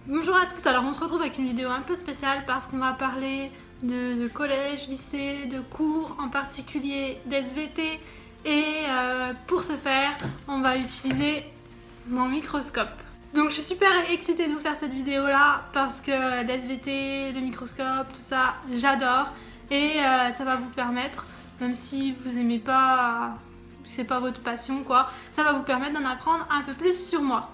Bonjour à tous, alors on se retrouve avec une vidéo un peu spéciale parce qu'on va parler de collège, lycée, de cours, en particulier d'SVT et pour ce faire, on va utiliser mon microscope. Donc je suis super excitée de vous faire cette vidéo là parce que l'SVT, le microscope, tout ça, j'adore et ça va vous permettre, même si vous aimez pas, c'est pas votre passion quoi, ça va vous permettre d'en apprendre un peu plus sur moi.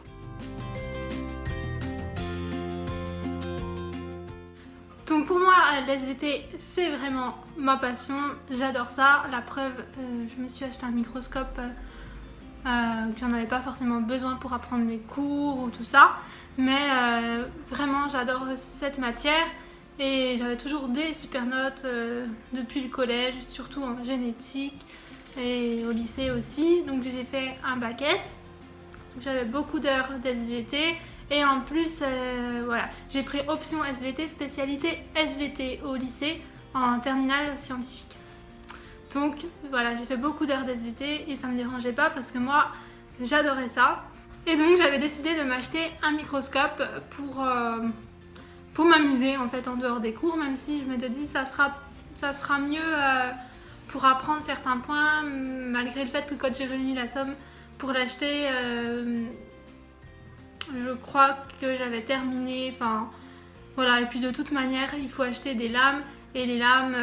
Donc pour moi, l'SVT, c'est vraiment ma passion, j'adore ça. La preuve, je me suis acheté un microscope que j'en avais pas forcément besoin pour apprendre mes cours ou tout ça. Mais vraiment, j'adore cette matière et j'avais toujours des super notes depuis le collège, surtout en génétique et au lycée aussi. Donc j'ai fait un bac S, j'avais beaucoup d'heures d'SVT. Et en plus, voilà, j'ai pris option SVT, spécialité SVT au lycée en terminale scientifique. Donc voilà, j'ai fait beaucoup d'heures d'SVT et ça me dérangeait pas parce que moi, j'adorais ça. Et donc j'avais décidé de m'acheter un microscope pour m'amuser en fait en dehors des cours, même si je m'étais dit ça sera mieux pour apprendre certains points, malgré le fait que quand j'ai réuni la somme pour l'acheter, je crois que j'avais terminé, enfin voilà, et puis de toute manière il faut acheter des lames et les lames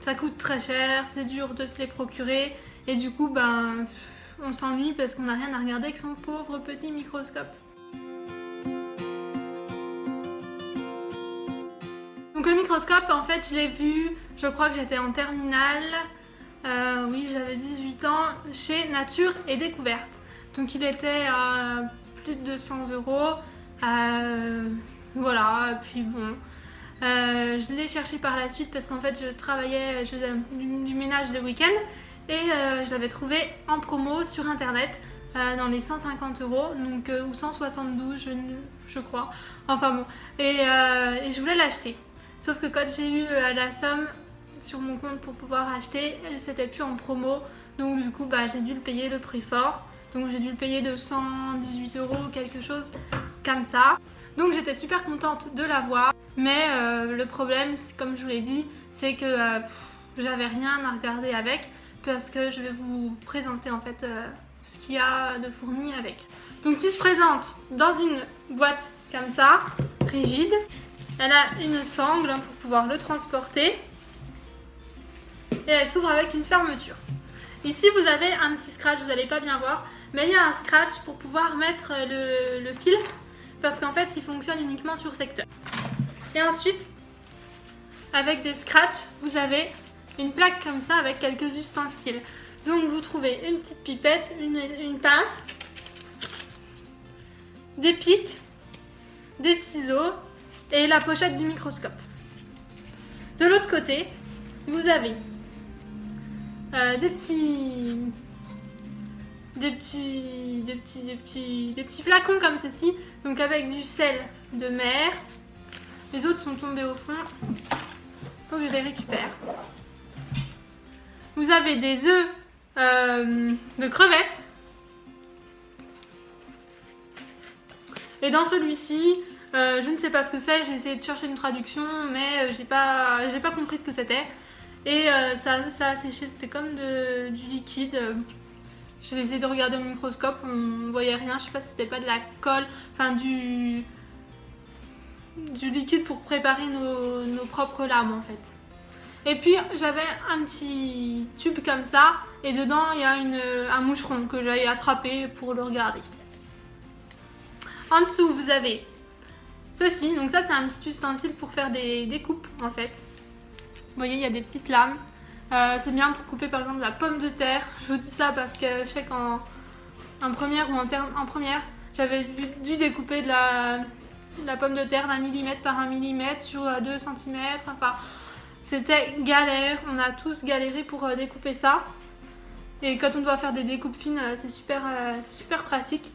ça coûte très cher, c'est dur de se les procurer et du coup ben on s'ennuie parce qu'on n'a rien à regarder avec son pauvre petit microscope. Donc le microscope en fait je l'ai vu, je crois que j'étais en terminale, oui j'avais 18 ans, chez Nature et Découverte. Donc il était plus de 200 €. Voilà, et puis bon. Je l'ai cherché par la suite parce qu'en fait je travaillais, je faisais du ménage le week-end et je l'avais trouvé en promo sur internet dans les 150 €, donc, ou 172 je crois. Enfin bon, et je voulais l'acheter. Sauf que quand j'ai eu la somme sur mon compte pour pouvoir acheter, c'était plus en promo. Donc du coup bah, j'ai dû le payer le prix fort. Donc j'ai dû le payer de 118 €, quelque chose comme ça. Donc j'étais super contente de l'avoir. Mais le problème, comme je vous l'ai dit, c'est que j'avais rien à regarder avec. Parce que je vais vous présenter en fait ce qu'il y a de fourni avec. Donc il se présente dans une boîte comme ça, rigide. Elle a une sangle pour pouvoir le transporter. Et elle s'ouvre avec une fermeture. Ici vous avez un petit scratch, vous n'allez pas bien voir. Mais il y a un scratch pour pouvoir mettre le fil parce qu'en fait il fonctionne uniquement sur secteur. Et ensuite, avec des scratchs, vous avez une plaque comme ça avec quelques ustensiles. Donc vous trouvez une petite pipette, une pince, des pics, des ciseaux et la pochette du microscope. De l'autre côté, vous avez des petits flacons comme ceci, donc avec du sel de mer. Les autres sont tombés au fond, faut que je les récupère. Vous avez des œufs de crevettes. Et dans celui-ci, je ne sais pas ce que c'est, j'ai essayé de chercher une traduction, mais j'ai pas compris ce que c'était. Et ça a séché, c'était comme du liquide. J'ai essayé de regarder au microscope, on voyait rien, je sais pas si c'était pas de la colle, enfin du liquide pour préparer nos propres lames en fait. Et puis j'avais un petit tube comme ça et dedans il y a un moucheron que j'ai attrapé pour le regarder. En dessous vous avez ceci, donc ça c'est un petit ustensile pour faire des découpes en fait. Vous voyez il y a des petites lames. C'est bien pour couper par exemple la pomme de terre. Je vous dis ça parce que je sais qu'en première ou en première, j'avais dû découper de la pomme de terre d'1 mm par 1 mm sur 2 cm. Enfin, c'était galère. On a tous galéré pour découper ça. Et quand on doit faire des découpes fines, c'est super pratique.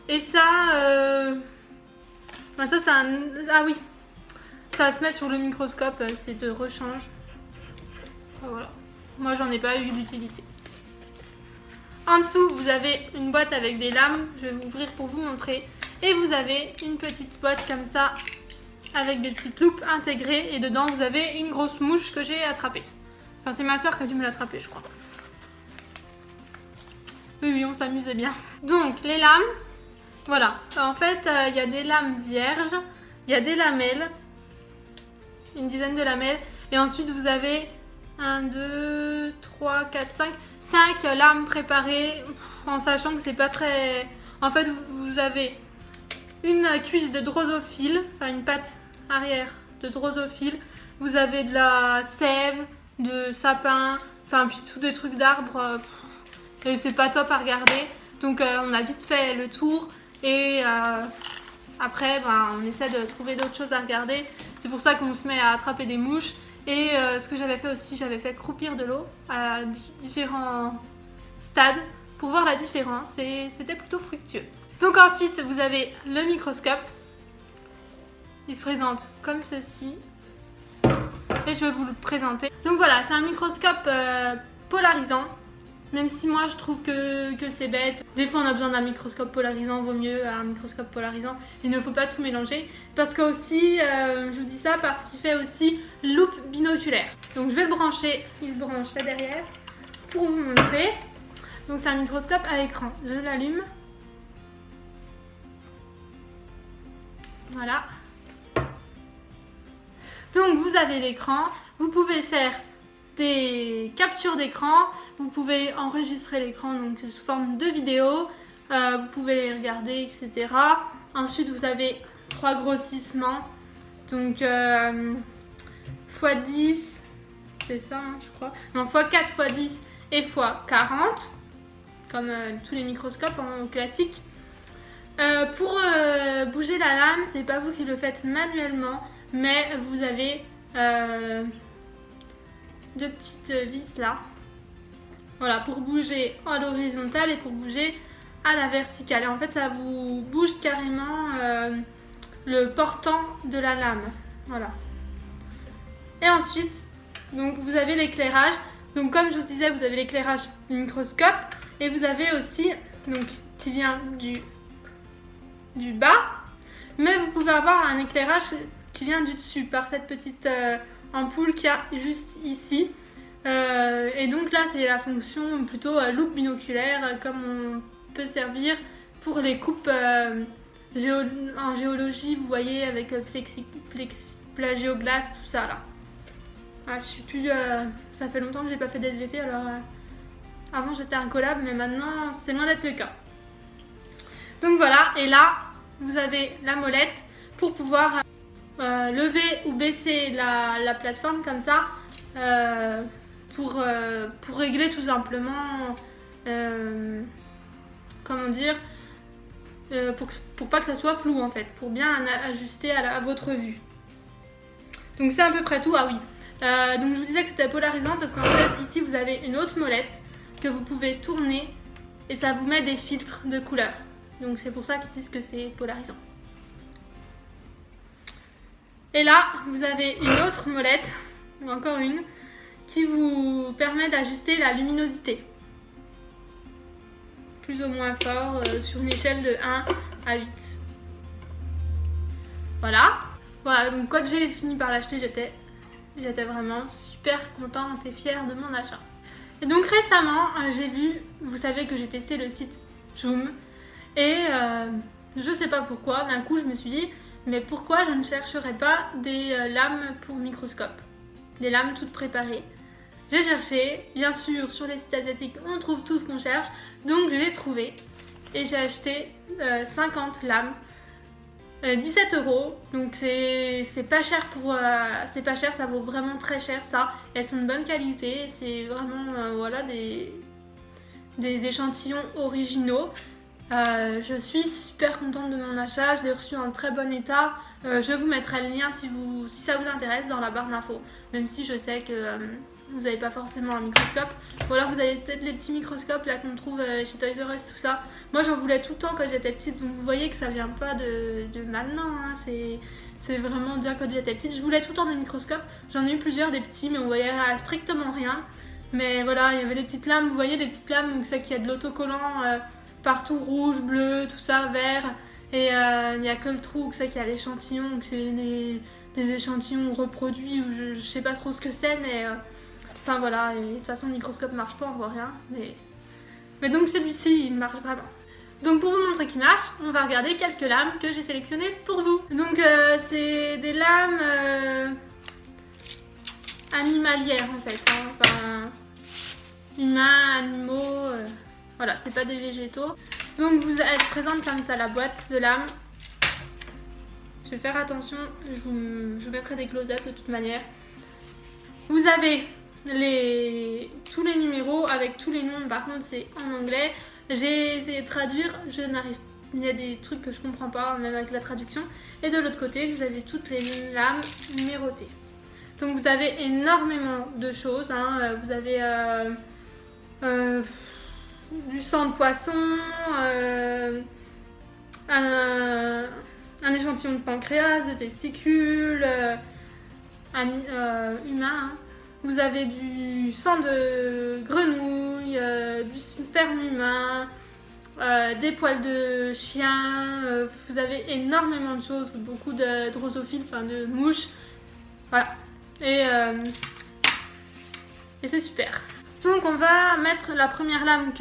Et ça, ça c'est ah oui, ça se met sur le microscope, c'est de rechange. Voilà. Moi j'en ai pas eu d'utilité. En dessous vous avez une boîte avec des lames, je vais ouvrir pour vous montrer. Et vous avez une petite boîte comme ça avec des petites loupes intégrées et dedans vous avez une grosse mouche que j'ai attrapée. Enfin c'est ma soeur qui a dû me l'attraper je crois. Oui on s'amusait bien. Donc les lames, voilà. En fait il y a des lames vierges, il y a des lamelles, une dizaine de lamelles et ensuite vous avez 1, 2, 3, 4, 5 lames préparées en sachant que c'est pas très... En fait vous avez une cuisse de drosophile, enfin une patte arrière de drosophile. Vous avez de la sève, de sapin, enfin puis tous des trucs d'arbres. Et c'est pas top à regarder. Donc on a vite fait le tour et après on essaie de trouver d'autres choses à regarder. C'est pour ça qu'on se met à attraper des mouches. Et ce que j'avais fait aussi, j'avais fait croupir de l'eau à différents stades pour voir la différence et c'était plutôt fructueux. Donc ensuite vous avez le microscope, il se présente comme ceci et je vais vous le présenter. Donc voilà, c'est un microscope polarisant, même si moi je trouve que c'est bête. Des fois on a besoin d'un microscope polarisant, vaut mieux un microscope polarisant. Il ne faut pas tout mélanger parce que aussi, je vous dis ça parce qu'il fait aussi loupe binoculaire. Donc je vais le brancher, il se branche là derrière pour vous montrer. Donc c'est un microscope à écran, je l'allume. Voilà. Donc vous avez l'écran, vous pouvez faire des captures d'écran, vous pouvez enregistrer l'écran donc sous forme de vidéo, vous pouvez les regarder, etc. Ensuite vous avez 3 grossissements, donc x10, c'est ça hein, je crois, non x4, x10 et x40, comme tous les microscopes en classique. Pour bouger la lame, c'est pas vous qui le faites manuellement, mais vous avez deux petites vis là. Voilà, pour bouger à l'horizontale et pour bouger à la verticale. Et en fait, ça vous bouge carrément le portant de la lame. Voilà. Et ensuite, donc vous avez l'éclairage. Donc comme je vous disais, vous avez l'éclairage du microscope et vous avez aussi donc qui vient du bas, mais vous pouvez avoir un éclairage qui vient du dessus par cette petite ampoule qu'il y a juste ici. Et donc là c'est la fonction plutôt loupe binoculaire comme on peut servir pour les coupes en géologie, vous voyez avec plagéoglace, tout ça là. Ah, je suis plus, ça fait longtemps que j'ai pas fait d'SVT alors avant j'étais un collab mais maintenant c'est loin d'être le cas. Donc voilà, et là vous avez la molette pour pouvoir lever ou baisser la plateforme comme ça pour régler tout simplement comment dire pour pas que ça soit flou en fait, pour bien ajuster à votre vue. Donc c'est à peu près tout. Ah oui, donc je vous disais que c'était polarisant parce qu'en fait ici vous avez une autre molette que vous pouvez tourner et ça vous met des filtres de couleurs. Donc c'est pour ça qu'ils disent que c'est polarisant. Et là, vous avez une autre molette, encore une, qui vous permet d'ajuster la luminosité. Plus ou moins fort, sur une échelle de 1 à 8. Voilà. Voilà, donc quand j'ai fini par l'acheter, j'étais vraiment super contente et fière de mon achat. Et donc récemment, j'ai vu, vous savez que j'ai testé le site Joom. Et je sais pas pourquoi, d'un coup je me suis dit, mais pourquoi je ne chercherais pas des lames pour microscope, des lames toutes préparées. J'ai cherché, bien sûr sur les sites asiatiques on trouve tout ce qu'on cherche, donc je l'ai trouvé et j'ai acheté 50 lames, 17 €, donc c'est pas cher c'est pas cher, ça vaut vraiment très cher ça, elles sont de bonne qualité, c'est vraiment voilà des échantillons originaux. Je suis super contente de mon achat, je l'ai reçu en très bon état. Je vous mettrai le lien si ça vous intéresse dans la barre d'infos, même si je sais que vous n'avez pas forcément un microscope, ou alors vous avez peut-être les petits microscopes là qu'on trouve chez Toys R Us, tout ça. Moi j'en voulais tout le temps quand j'étais petite, donc vous voyez que ça vient pas de maintenant, hein. C'est vraiment bien quand j'étais petite. Je voulais tout le temps des microscopes, j'en ai eu plusieurs des petits, mais on voyait strictement rien. Mais voilà, il y avait les petites lames, vous voyez les petites lames, donc ça qui a de l'autocollant partout, rouge, bleu, tout ça, vert. Et il n'y a que le trou où c'est qu'il y a l'échantillon, donc c'est des échantillons reproduits, ou je sais pas trop ce que c'est, mais enfin voilà, et de toute façon le microscope marche pas, on voit rien, mais donc celui-ci il marche vraiment. Donc pour vous montrer qu'il marche, on va regarder quelques lames que j'ai sélectionnées pour vous. Donc c'est des lames animalières en fait, hein. Enfin humains, animaux, voilà, c'est pas des végétaux. Donc elle se présente comme ça, la boîte de lames. Je vais faire attention, je vous mettrai des close-up de toute manière. Vous avez tous les numéros avec tous les noms, par contre c'est en anglais. J'ai essayé de traduire, il y a des trucs que je comprends pas, même avec la traduction. Et de l'autre côté, vous avez toutes les lames numérotées. Donc vous avez énormément de choses, hein. Vous avez du sang de poisson, un échantillon de pancréas, de testicules, humain. Hein. Vous avez du sang de grenouille, du sperme humain, des poils de chien. Vous avez énormément de choses, beaucoup de drosophiles, enfin de mouches. Voilà. Et c'est super. Donc on va mettre la première lame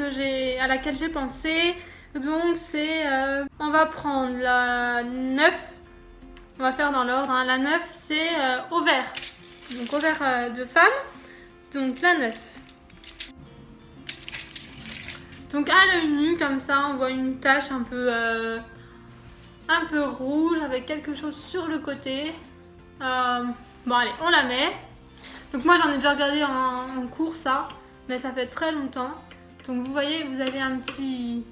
à laquelle j'ai pensé. Donc c'est, on va prendre la 9, on va faire dans l'ordre, hein. La 9 c'est ovaire, donc ovaire de femme, donc la 9. Donc à l'œil nu comme ça on voit une tache un peu rouge avec quelque chose sur le côté. Bon allez, on la met. Donc moi j'en ai déjà regardé en cours ça, mais ça fait très longtemps. Donc vous voyez, vous avez un petit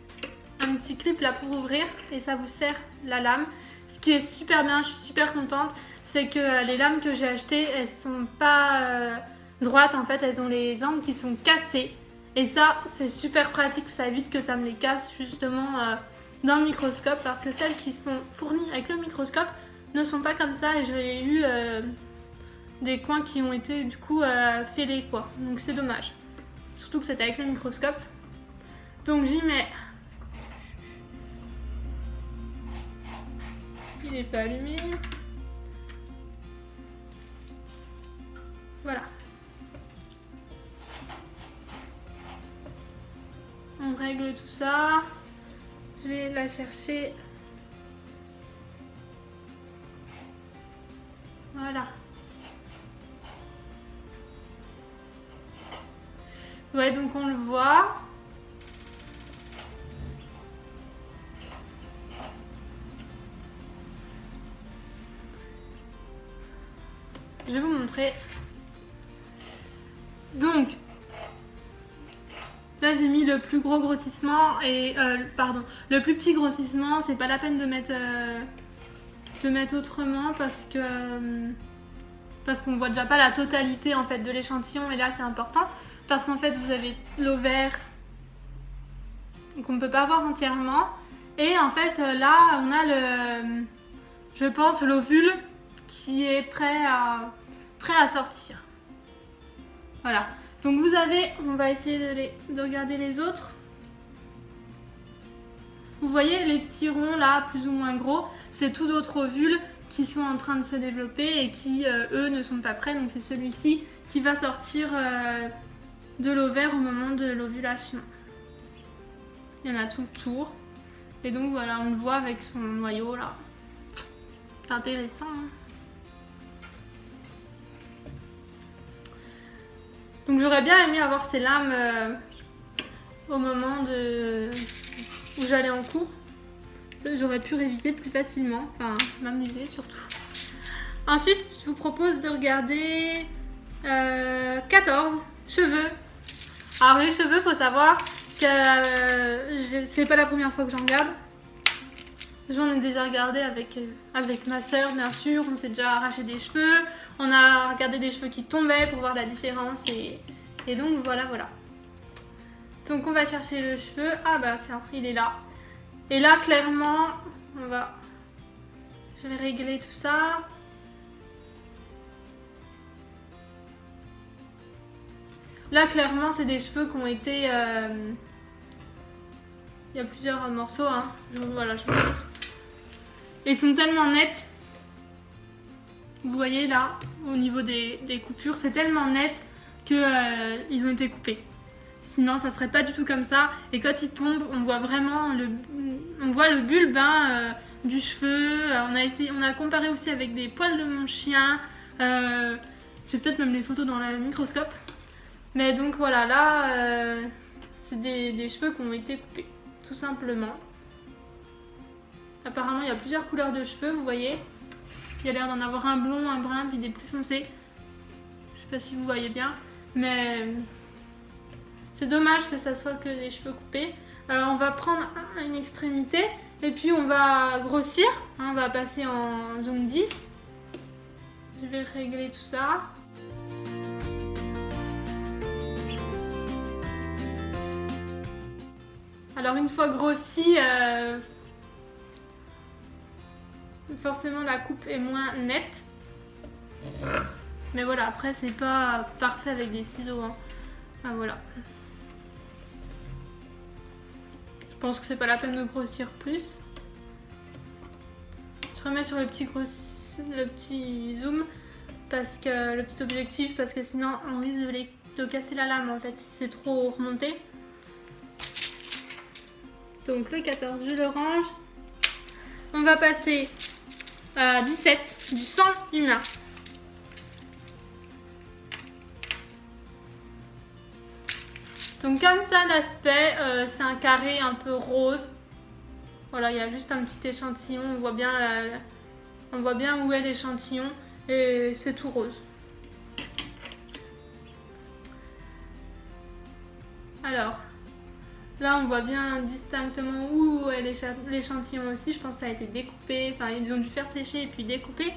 clip là pour ouvrir et ça vous serre la lame. Ce qui est super bien, je suis super contente, c'est que les lames que j'ai achetées, elles sont pas droites en fait, elles ont les angles qui sont cassés. Et ça, c'est super pratique, ça évite que ça me les casse justement dans le microscope, parce que celles qui sont fournies avec le microscope ne sont pas comme ça, et j'ai eu des coins qui ont été du coup fêlés quoi, donc c'est dommage. Surtout que c'était avec le microscope. Donc j'y mets. Il n'est pas allumé. Voilà. On règle tout ça. Je vais la chercher. Voilà. Ouais, donc on le voit. Je vais vous montrer. Donc, là j'ai mis le plus gros grossissement et le plus petit grossissement. C'est pas la peine de mettre autrement parce qu'on voit déjà pas la totalité en fait de l'échantillon, et là c'est important parce qu'en fait vous avez l'ovaire qu'on ne peut pas voir entièrement, et en fait là on a je pense l'ovule qui est prêt à sortir. Voilà. Donc vous avez, on va essayer de regarder les autres. Vous voyez les petits ronds là, plus ou moins gros, c'est tout d'autres ovules qui sont en train de se développer et qui, eux, ne sont pas prêts. Donc c'est celui-ci qui va sortir de l'ovaire au moment de l'ovulation. Il y en a tout le tour. Et donc voilà, on le voit avec son noyau là. C'est intéressant, hein. Donc j'aurais bien aimé avoir ces lames au moment où j'allais en cours. J'aurais pu réviser plus facilement, enfin m'amuser surtout. Ensuite, je vous propose de regarder 14, cheveux. Alors les cheveux, faut savoir que c'est pas la première fois que j'en regarde. J'en ai déjà regardé avec ma soeur, bien sûr. On s'est déjà arraché des cheveux. On a regardé des cheveux qui tombaient pour voir la différence. Et donc voilà. Donc on va chercher le cheveu. Ah bah tiens, il est là. Et là, clairement, je vais régler tout ça. Là, clairement, c'est des cheveux qui ont été... Il y a plusieurs morceaux, hein. Voilà, je vous montre. Et ils sont tellement nets. Vous voyez là, au niveau des coupures, c'est tellement net que ils ont été coupés. Sinon, ça serait pas du tout comme ça. Et quand ils tombent, on voit vraiment le bulbe du cheveu. On a comparé aussi avec des poils de mon chien. J'ai peut-être même les photos dans le microscope. Mais donc voilà, là, c'est des cheveux qui ont été coupés, tout simplement. Apparemment, il y a plusieurs couleurs de cheveux, vous voyez. Il y a l'air d'en avoir un blond, un brun, puis des plus foncés. Je sais pas si vous voyez bien, mais c'est dommage que ça soit que des cheveux coupés. On va prendre une extrémité et puis on va grossir. On va passer en zoom 10. Je vais régler tout ça. Alors une fois grossi, forcément la coupe est moins nette. Mais voilà, après c'est pas parfait avec des ciseaux. Hein. Ah, voilà. Je pense que c'est pas la peine de grossir plus. Je remets sur le petit zoom parce que le petit objectif parce que sinon on risque de casser la lame en fait si c'est trop remonté. Donc le 14 je le range. On va passer à 17 du sang humain. Donc comme ça l'aspect, c'est un carré un peu rose. Voilà, il y a juste un petit échantillon, on voit bien où est l'échantillon et c'est tout rose. Alors, là on voit bien distinctement où est l'échantillon aussi, je pense que ça a été découpé, enfin ils ont dû faire sécher et puis découper.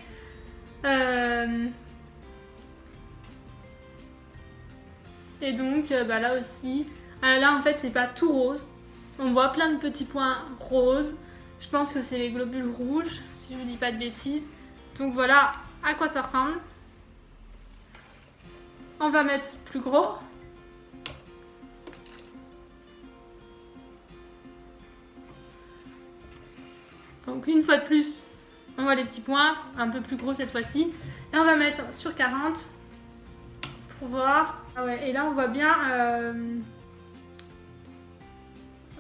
Et donc là aussi, là en fait c'est pas tout rose, on voit plein de petits points roses, je pense que c'est les globules rouges, si je vous dis pas de bêtises. Donc voilà à quoi ça ressemble. On va mettre plus gros. Donc une fois de plus, on voit les petits points, un peu plus gros cette fois-ci. Et on va mettre sur 40 pour voir. Ah ouais, et là on voit bien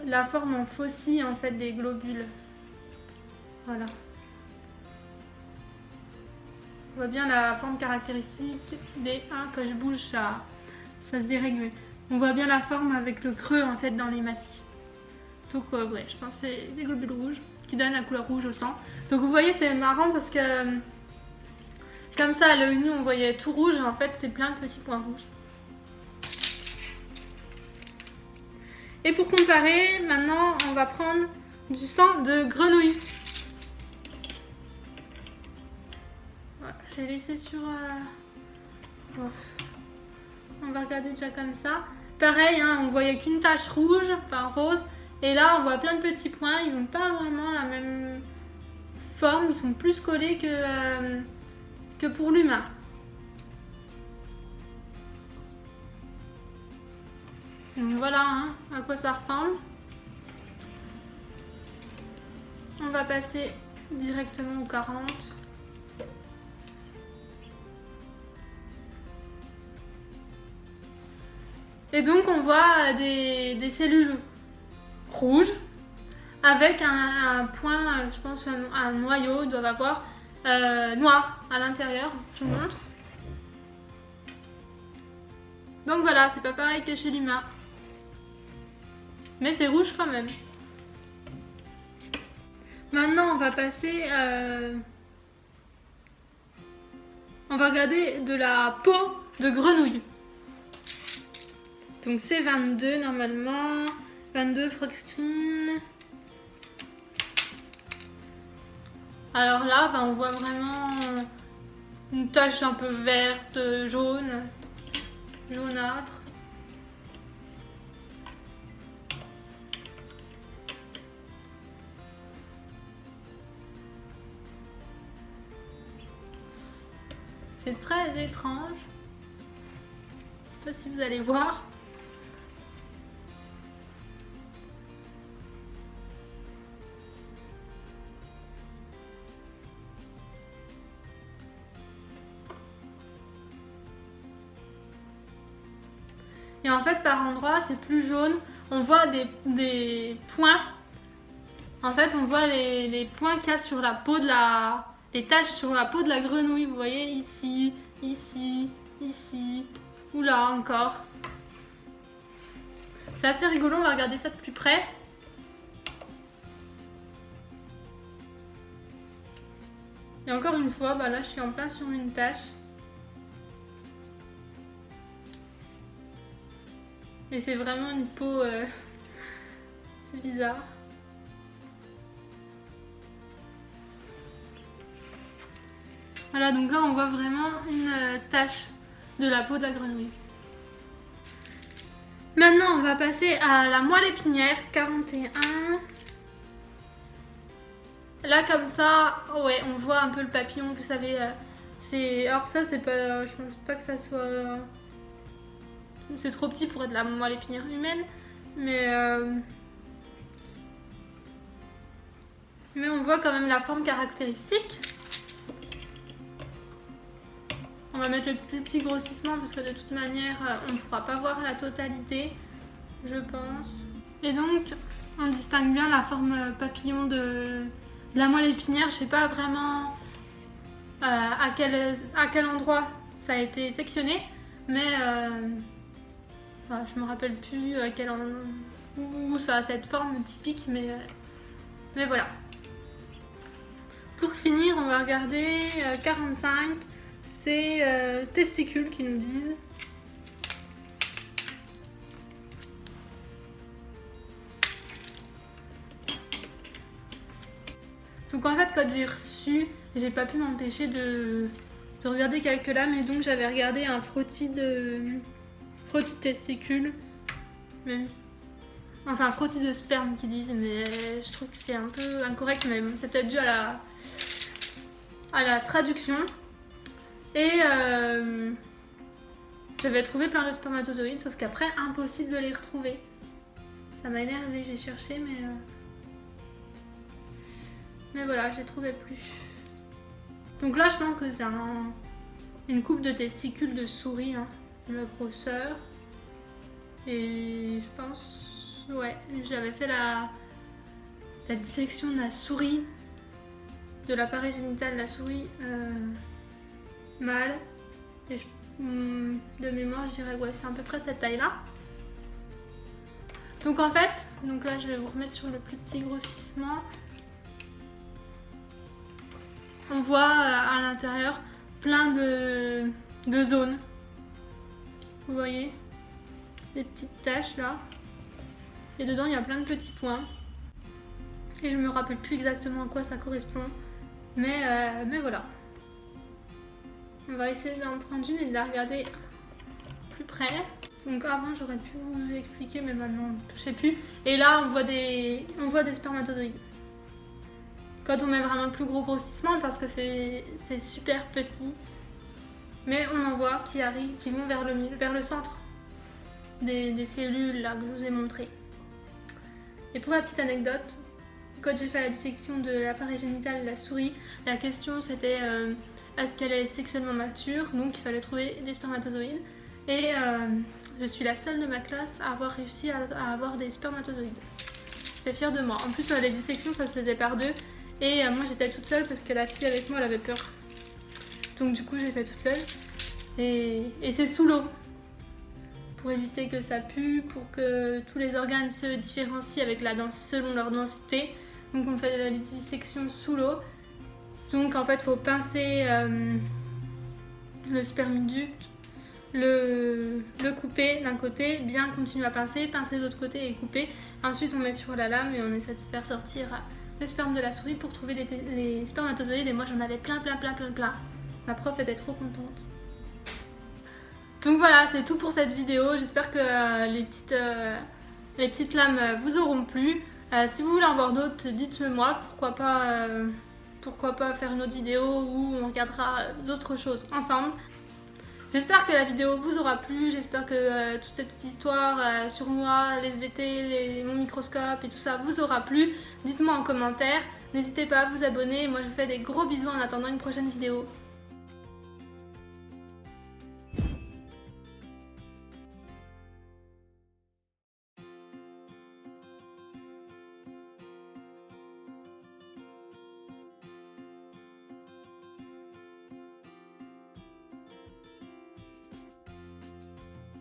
la forme en faucille en fait des globules. Voilà. On voit bien la forme caractéristique des... quand je bouge, ça se dérègle. On voit bien la forme avec le creux en fait dans les massifs. Donc ouais, je pense que c'est des globules rouges qui donnent la couleur rouge au sang. Donc vous voyez, c'est marrant parce que comme ça à l'œil nu on voyait tout rouge, en fait c'est plein de petits points rouges. Et pour comparer, maintenant on va prendre du sang de grenouille. Voilà, j'ai laissé sur... On va regarder déjà comme ça. Pareil, hein, on voyait qu'une tache rouge, enfin rose. Et là, on voit plein de petits points. Ils n'ont pas vraiment la même forme. Ils sont plus collés que pour l'humain. Donc voilà hein, à quoi ça ressemble. On va passer directement au 40. Et donc on voit des cellules rouges avec un point, je pense un noyau, ils doivent avoir noir à l'intérieur. Je vous montre. Donc voilà, c'est pas pareil que chez l'humain. Mais c'est rouge quand même. Maintenant, on va passer... on va regarder de la peau de grenouille. Donc c'est 22 normalement. 22 frog screen. Alors là, on voit vraiment une tache un peu verte, jaune, jaunâtre. C'est très étrange. Je sais pas si vous allez voir. Et en fait par endroits c'est plus jaune, on voit des points. En fait on voit les points qu'il y a sur la peau de les taches sur la peau de la grenouille, vous voyez ici, ici, ici, ou là encore. C'est assez rigolo, on va regarder ça de plus près. Et encore une fois, bah là je suis en plein sur une tache. Et c'est vraiment une peau... c'est bizarre. Voilà, donc là on voit vraiment une tache de la peau de la grenouille. Maintenant on va passer à la moelle épinière 41. Là comme ça, ouais, on voit un peu le papillon, vous savez, alors ça c'est pas, je pense pas que ça soit, c'est trop petit pour être de la moelle épinière humaine, mais on voit quand même la forme caractéristique. On va mettre le plus petit grossissement parce que de toute manière on ne pourra pas voir la totalité, je pense. Et donc on distingue bien la forme papillon de la moelle épinière. Je sais pas vraiment à quel endroit ça a été sectionné, mais je me rappelle plus où ça a cette forme typique, mais voilà. Pour finir, on va regarder 45. C'est testicules qui nous disent. Donc en fait quand j'ai reçu, j'ai pas pu m'empêcher de regarder quelques lames, et donc j'avais regardé un frottis de testicules, enfin frottis de sperme qu'ils disent, mais je trouve que c'est un peu incorrect, mais c'est peut-être dû à la traduction. Et j'avais trouvé plein de spermatozoïdes, sauf qu'après impossible de les retrouver. Ça m'a énervée, j'ai cherché, mais voilà, je les trouvais plus. Donc là je pense que c'est une coupe de testicules de souris, hein, la grosseur. Et je pense, ouais, j'avais fait la dissection de la souris, de l'appareil génital de la souris mâle. Et de mémoire je dirais, ouais, c'est à peu près cette taille là. Donc en fait, là je vais vous remettre sur le plus petit grossissement. On voit à l'intérieur plein de zones. Vous voyez les petites taches là. Et dedans il y a plein de petits points. Et je me rappelle plus exactement à quoi ça correspond. Mais voilà. On va essayer d'en prendre une et de la regarder plus près. Donc avant j'aurais pu vous expliquer, mais maintenant je sais plus. Et là on voit des spermatozoïdes. Quand on met vraiment le plus gros grossissement, parce que c'est super petit. Mais on en voit qui vont vers le centre des cellules là que je vous ai montré. Et pour la petite anecdote, quand j'ai fait la dissection de l'appareil génital de la souris, la question c'était est-ce qu'elle est sexuellement mature, donc il fallait trouver des spermatozoïdes. Et je suis la seule de ma classe à avoir réussi à avoir des spermatozoïdes. J'étais fière de moi. En plus les dissections ça se faisait par deux. Et moi j'étais toute seule parce que la fille avec moi elle avait peur. Donc du coup j'ai fait toute seule. Et c'est sous l'eau. Pour éviter que ça pue, pour que tous les organes se différencient avec selon leur densité. Donc on fait la dissection sous l'eau. Donc en fait il faut pincer le spermidute, le couper d'un côté, bien continuer à pincer de l'autre côté et couper. Ensuite on met sur la lame et on essaie de faire sortir le sperme de la souris pour trouver les spermatozoïdes. Et moi j'en avais plein. Ma prof était trop contente. Donc voilà, c'est tout pour cette vidéo. J'espère que les petites lames vous auront plu. Si vous voulez en voir d'autres, dites-le moi. Pourquoi pas faire une autre vidéo où on regardera d'autres choses ensemble. J'espère que la vidéo vous aura plu. J'espère que toute cette petite histoire sur moi, les SVT, mon microscope et tout ça vous aura plu. Dites-moi en commentaire. N'hésitez pas à vous abonner. Moi je vous fais des gros bisous en attendant une prochaine vidéo.